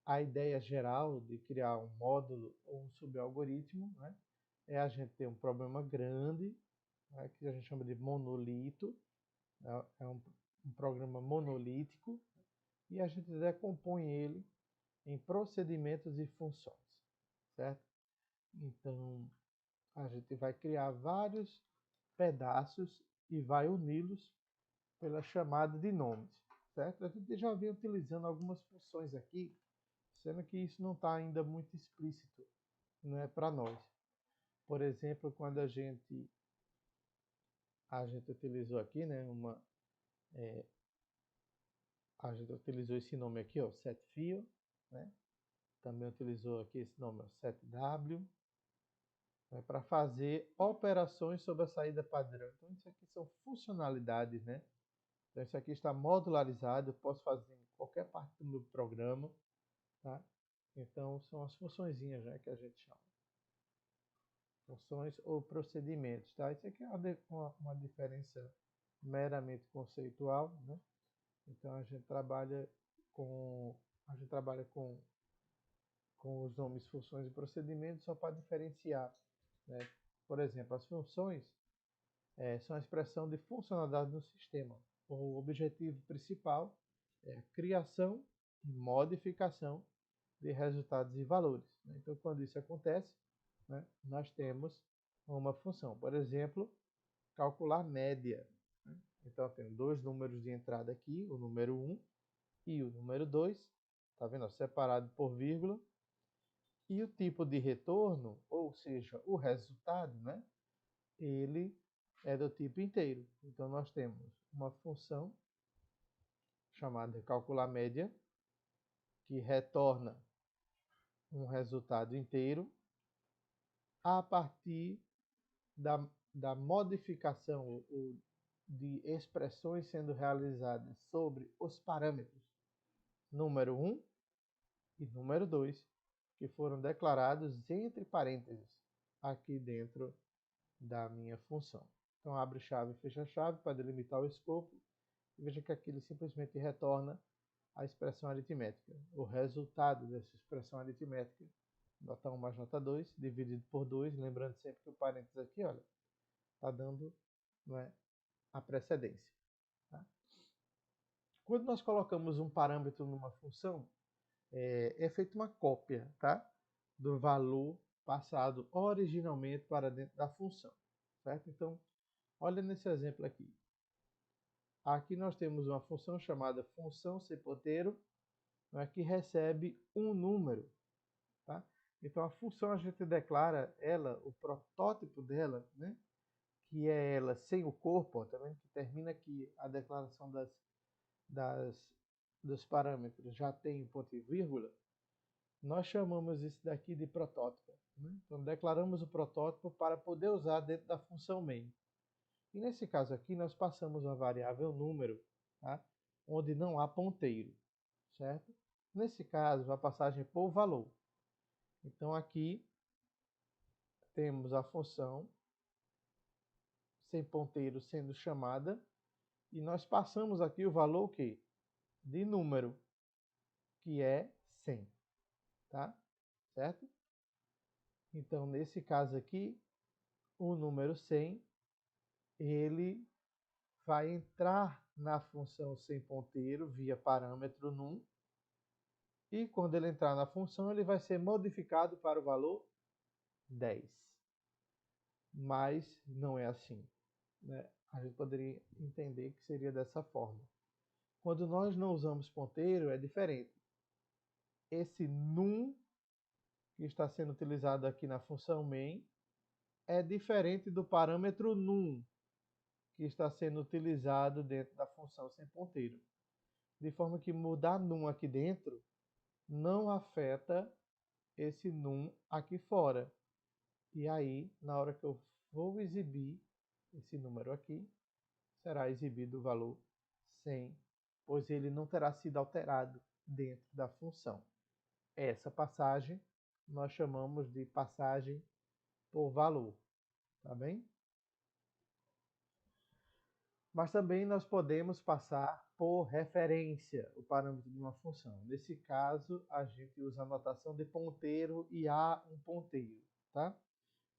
A: a ideia geral de criar um módulo ou um subalgoritmo, né, é a gente ter um problema grande, né, que a gente chama de monolito, né, é um programa monolítico, e a gente decompõe ele em procedimentos e funções, certo? Então, a gente vai criar vários pedaços e vai uni-los pela chamada de nomes, certo? A gente já vem utilizando algumas funções aqui, sendo que isso não está ainda muito explícito, não é para nós. Por exemplo, quando a gente utilizou aqui, né, a gente utilizou esse nome aqui, ó, setField, né? Também utilizou aqui esse nome, ó, setW, né, para fazer operações sobre a saída padrão. Então, isso aqui são funcionalidades, né? Então, isso aqui está modularizado, eu posso fazer em qualquer parte do meu programa, tá? Então, são as funçõezinhas, né, que a gente chama. Funções ou procedimentos, tá? Isso aqui é uma diferença meramente conceitual, né? Então, a gente trabalha com os nomes funções e procedimentos só para diferenciar, né? Por exemplo, as funções são a expressão de funcionalidade no sistema. O objetivo principal é a criação e modificação de resultados e valores, né? Então, quando isso acontece, né, nós temos uma função. Por exemplo, calcular média. Né? Então, eu tenho dois números de entrada aqui, o número 1 e o número 2. Está vendo? Separado por vírgula. E o tipo de retorno, ou seja, o resultado, né, ele é do tipo inteiro. Então, nós temos uma função chamada calcular média, que retorna um resultado inteiro a partir da modificação ou de expressões sendo realizadas sobre os parâmetros número 1 e número 2, que foram declarados entre parênteses aqui dentro da minha função. Então, abre chave e fecha chave para delimitar o escopo. E veja que aqui ele simplesmente retorna a expressão aritmética. O resultado dessa expressão aritmética, nota 1 mais nota 2, dividido por 2, lembrando sempre que o parênteses aqui, olha, está dando, não é, a precedência. Tá? Quando nós colocamos um parâmetro numa função, é feita uma cópia, tá, do valor passado originalmente para dentro da função. Certo? Então, olha nesse exemplo aqui. Aqui nós temos uma função chamada função sem ponteiro, né, que recebe um número. Tá? Então, a função a gente declara ela, o protótipo dela, né, que é ela sem o corpo, ó, tá vendo que termina aqui a declaração dos parâmetros, já tem ponto e vírgula, nós chamamos isso daqui de protótipo. Né? Então, declaramos o protótipo para poder usar dentro da função main. E nesse caso aqui, nós passamos uma variável número, tá? Onde não há ponteiro, certo? Nesse caso, a passagem por valor. Então, aqui temos a função sem ponteiro sendo chamada, e nós passamos aqui o valor que? De número, que é 100, tá? Certo? Então, nesse caso aqui, o número 100, ele vai entrar na função sem ponteiro via parâmetro num, e quando ele entrar na função, ele vai ser modificado para o valor 10. Mas não é assim, né? A gente poderia entender que seria dessa forma. Quando nós não usamos ponteiro, é diferente. Esse num, que está sendo utilizado aqui na função main, é diferente do parâmetro num, que está sendo utilizado dentro da função sem ponteiro. De forma que mudar num aqui dentro não afeta esse num aqui fora. E aí, na hora que eu vou exibir esse número aqui, será exibido o valor 100, pois ele não terá sido alterado dentro da função. Essa passagem nós chamamos de passagem por valor, tá bem? Mas também nós podemos passar por referência o parâmetro de uma função. Nesse caso, a gente usa a notação de ponteiro e há um ponteiro, tá?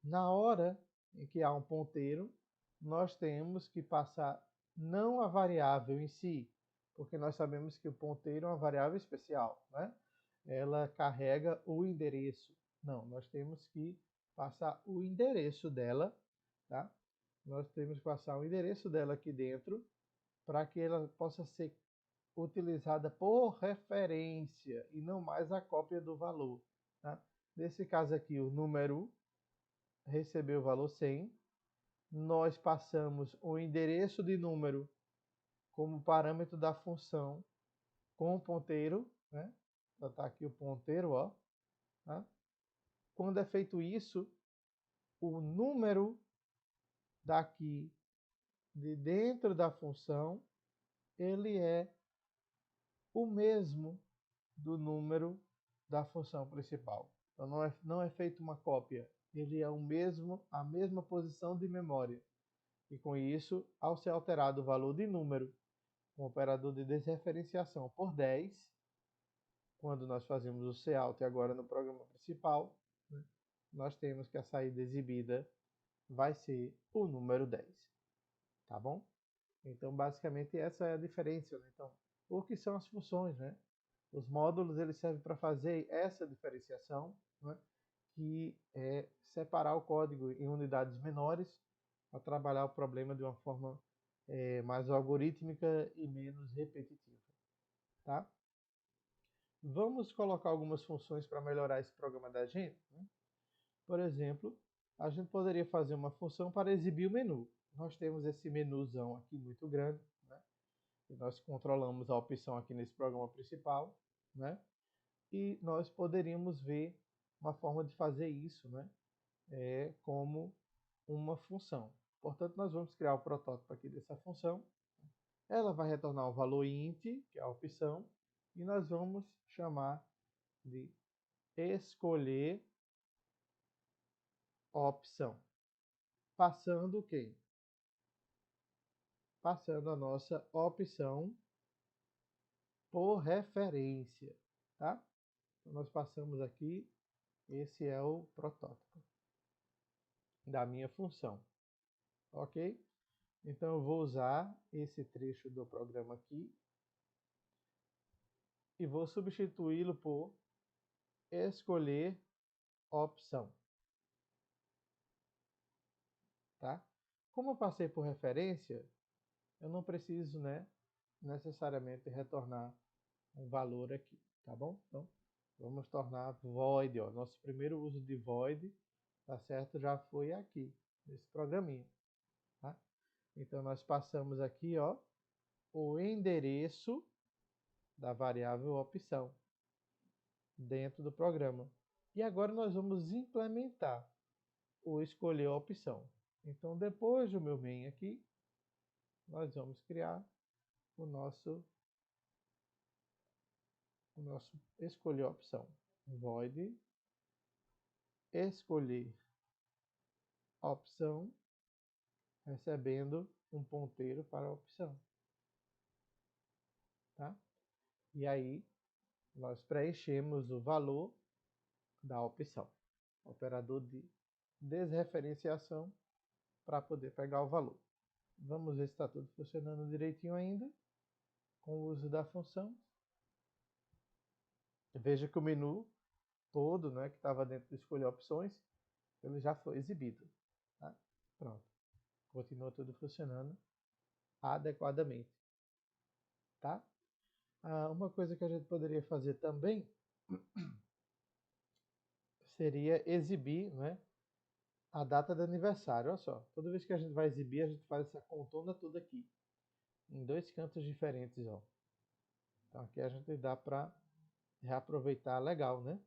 A: Na hora em que há um ponteiro, nós temos que passar não a variável em si, porque nós sabemos que o ponteiro é uma variável especial, né? Ela carrega o endereço. Não, nós temos que passar o endereço dela, tá? Nós temos que passar o endereço dela aqui dentro para que ela possa ser utilizada por referência e não mais a cópia do valor, tá? Nesse caso aqui, o número recebeu o valor 100, nós passamos o endereço de número como parâmetro da função com o ponteiro, né? Está aqui o ponteiro, ó. Tá? Quando é feito isso, o número daqui de dentro da função, ele é o mesmo do número da função principal. Então não é feita uma cópia, ele é o mesmo, a mesma posição de memória. E com isso, ao ser alterado o valor de número com o operador de desreferenciação por 10, quando nós fazemos o cout agora no programa principal, né, nós temos que a saída exibida vai ser o número 10. Tá bom? Então, basicamente, essa é a diferença. Né? Então, o que são as funções? Né? Os módulos eles servem para fazer essa diferenciação, né? que é separar o código em unidades menores para trabalhar o problema de uma forma mais algorítmica e menos repetitiva, tá? Vamos colocar algumas funções para melhorar esse programa da gente, né? Por exemplo, a gente poderia fazer uma função para exibir o menu. Nós temos esse menuzão aqui muito grande, né? E nós controlamos a opção aqui nesse programa principal, né? E nós poderíamos ver uma forma de fazer isso, né? Como uma função. Portanto, nós vamos criar o protótipo aqui dessa função. Ela vai retornar o valor int, que é a opção, e nós vamos chamar de escolher opção. Passando o quê? Passando a nossa opção por referência, tá? Então, nós passamos aqui, esse é o protótipo da minha função, ok? Então eu vou usar esse trecho do programa aqui e vou substituí-lo por escolher opção, tá? Como eu passei por referência, eu não preciso, né, necessariamente retornar um valor aqui, tá bom? Então, vamos tornar void, ó. Nosso primeiro uso de void, tá certo? Já foi aqui, nesse programinha, tá? Então, nós passamos aqui, ó, o endereço da variável opção dentro do programa. E agora nós vamos implementar o escolher opção. Então, depois do meu main aqui, nós vamos criar o nosso escolher opção. Void escolher opção, recebendo um ponteiro para a opção, tá? E aí, nós preenchemos o valor da opção. Operador de desreferenciação para poder pegar o valor. Vamos ver se está tudo funcionando direitinho ainda, com o uso da função. Veja que o menu todo, né, que estava dentro de escolher opções, ele já foi exibido, tá? Pronto. Continua tudo funcionando adequadamente, tá? Uma coisa que a gente poderia fazer também seria exibir, né, a data de aniversário. Olha só, toda vez que a gente vai exibir, a gente faz essa contona toda aqui, em dois cantos diferentes, ó. Então aqui a gente dá para reaproveitar legal, né?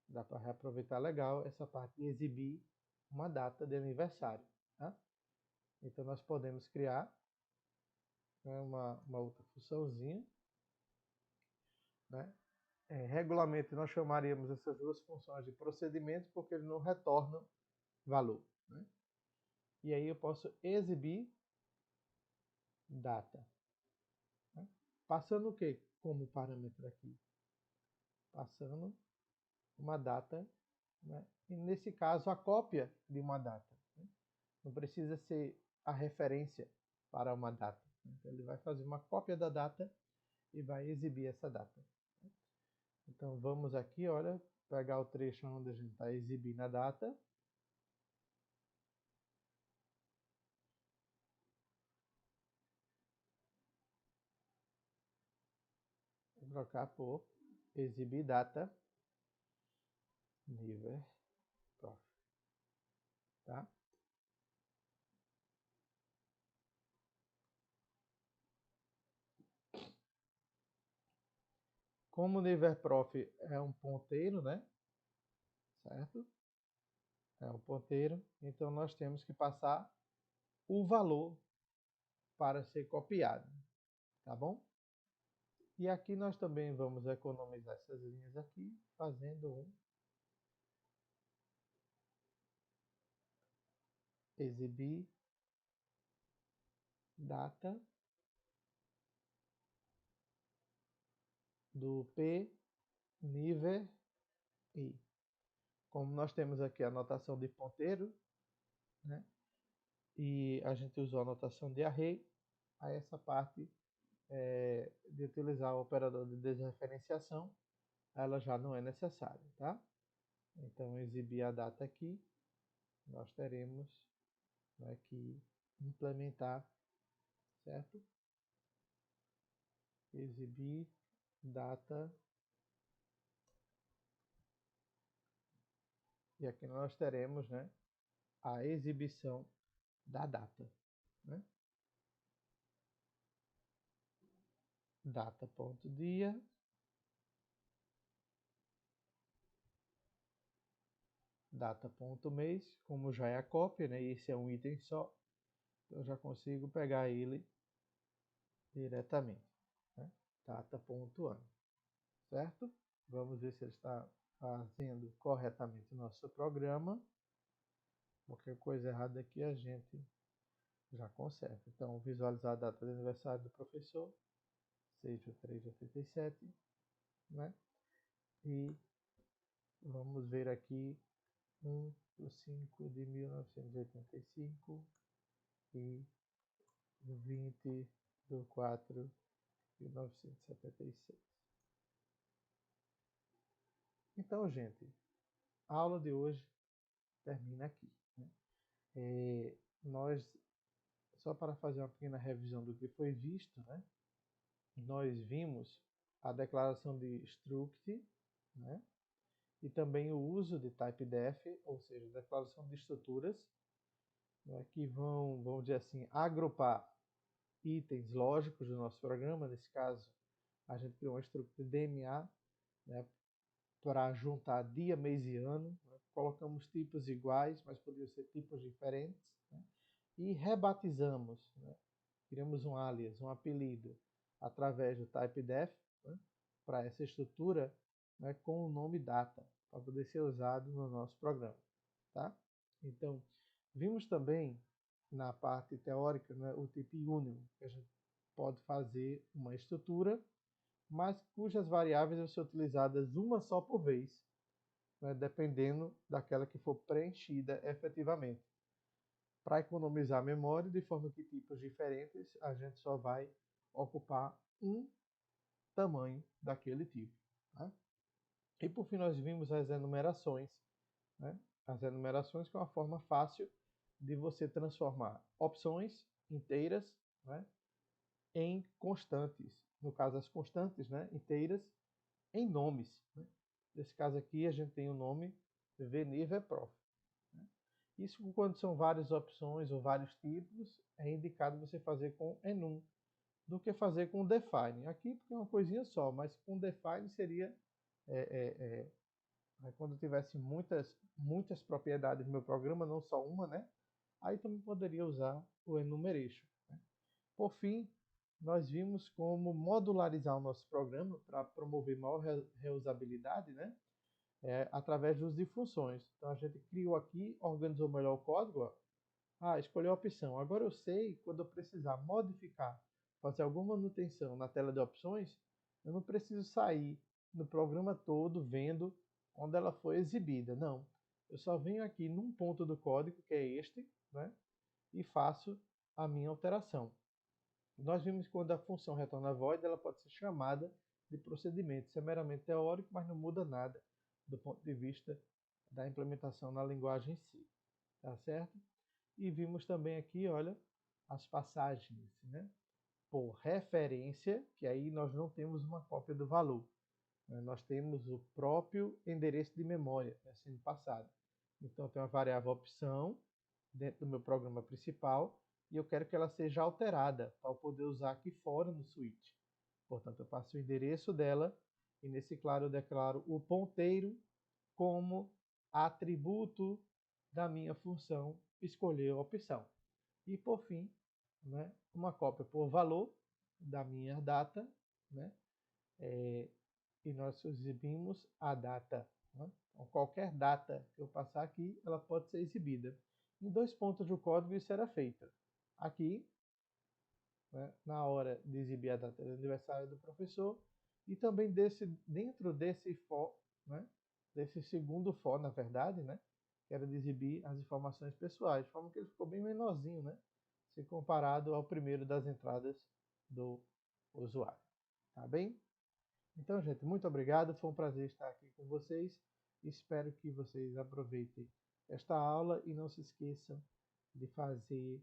A: Dá para reaproveitar legal essa parte de exibir uma data de aniversário, tá? Então nós podemos criar, né, uma outra funçãozinha, né? Regularmente nós chamaríamos essas duas funções de procedimento porque eles não retornam valor, né? E aí eu posso exibir data, né? Passando o que como parâmetro aqui? Passando uma data, né? E nesse caso a cópia de uma data, né? Não precisa ser a referência para uma data. Então ele vai fazer uma cópia da data e vai exibir essa data. Então vamos aqui, olha, pegar o trecho onde a gente está exibindo a data. Vou trocar por exibir data nível prof, tá? Como o nível prof é um ponteiro, né? Certo? É um ponteiro, então nós temos que passar o valor para ser copiado, tá bom? E aqui nós também vamos economizar essas linhas aqui, fazendo um exibir data do P nível I. Como nós temos aqui a notação de ponteiro, né? E a gente usou a notação de array, a essa parte de utilizar o operador de desreferenciação, ela já não é necessária, tá? Então, exibir a data aqui, nós teremos, né, que implementar, certo? Exibir data. E aqui nós teremos, né, a exibição da data, né? Data.dia, data.mês, como já é a cópia, né? Esse é um item só, eu já consigo pegar ele diretamente, né? Data.ano, certo? Vamos ver se ele está fazendo corretamente o nosso programa. Qualquer coisa errada aqui a gente já conserta. Então, visualizar a data de aniversário do professor, 6/3/87, né? E vamos ver aqui 1/5/1985 e 20/4/1976. Então, gente, a aula de hoje termina aqui, né? Nós, só para fazer uma pequena revisão do que foi visto, né? Nós vimos a declaração de struct, né? E também o uso de typedef, ou seja, declaração de estruturas, né, que vamos dizer assim, agrupar itens lógicos do nosso programa. Nesse caso, a gente criou uma estrutura de DMA, né, para juntar dia, mês e ano. Né? Colocamos tipos iguais, mas poderiam ser tipos diferentes. Né? E rebatizamos, né? Criamos um alias, um apelido, através do typedef, né? Para essa estrutura, né, com o nome data, para poder ser usado no nosso programa. Tá? Então, vimos também na parte teórica, né, o tipo union, que a gente pode fazer uma estrutura, mas cujas variáveis vão ser utilizadas uma só por vez, né, dependendo daquela que for preenchida efetivamente. Para economizar memória, de forma que tipos diferentes, a gente só vai ocupar um tamanho daquele tipo. Tá? E por fim, nós vimos as enumerações, né? As enumerações que é uma forma fácil de você transformar opções inteiras, né, em constantes. No caso, as constantes, né, inteiras em nomes. Né? Nesse caso aqui, a gente tem o nome venir/prof. Né? Isso, quando são várias opções ou vários tipos, é indicado você fazer com enum do que fazer com define. Aqui, porque é uma coisinha só, mas com define seria quando eu tivesse muitas propriedades no meu programa, não só uma, né? Aí também poderia usar o enumeration. Né? Por fim, nós vimos como modularizar o nosso programa para promover maior reusabilidade, né? Através do uso de funções. Então a gente criou aqui, organizou melhor o código. Ó. Escolheu a opção. Agora eu sei, quando eu precisar modificar, fazer alguma manutenção na tela de opções, eu não preciso sair no programa todo vendo onde ela foi exibida. Não. Eu só venho aqui num ponto do código, que é este, né, e faço a minha alteração. Nós vimos que quando a função retorna void, ela pode ser chamada de procedimento. Isso é meramente teórico, mas não muda nada do ponto de vista da implementação na linguagem em si. Tá certo? E vimos também aqui, olha, as passagens, né? Por referência, que aí nós não temos uma cópia do valor. Né? Nós temos o próprio endereço de memória, né, sendo passado. Então, tem uma variável opção dentro do meu programa principal e eu quero que ela seja alterada para eu poder usar aqui fora no switch. Portanto, eu passo o endereço dela e nesse claro eu declaro o ponteiro como atributo da minha função escolher a opção. E por fim, né, uma cópia por valor da minha data, né, e nós exibimos a data. Né? Então, qualquer data que eu passar aqui, ela pode ser exibida. Em 2 pontos do código isso será feito. Aqui, né, na hora de exibir a data do aniversário do professor, e também dentro desse for, né, desse segundo for, na verdade, né, que era de exibir as informações pessoais, de forma que ele ficou bem menorzinho, né, se comparado ao primeiro das entradas do usuário. Tá bem? Então, gente, muito obrigado. Foi um prazer estar aqui com vocês. Espero que vocês aproveitem esta aula e não se esqueçam de fazer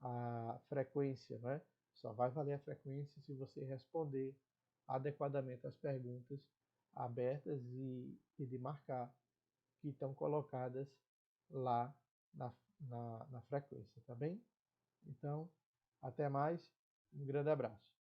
A: a frequência, né? Só vai valer a frequência se você responder adequadamente as perguntas abertas e de marcar que estão colocadas lá na frequência, tá bem? Então, até mais, um grande abraço.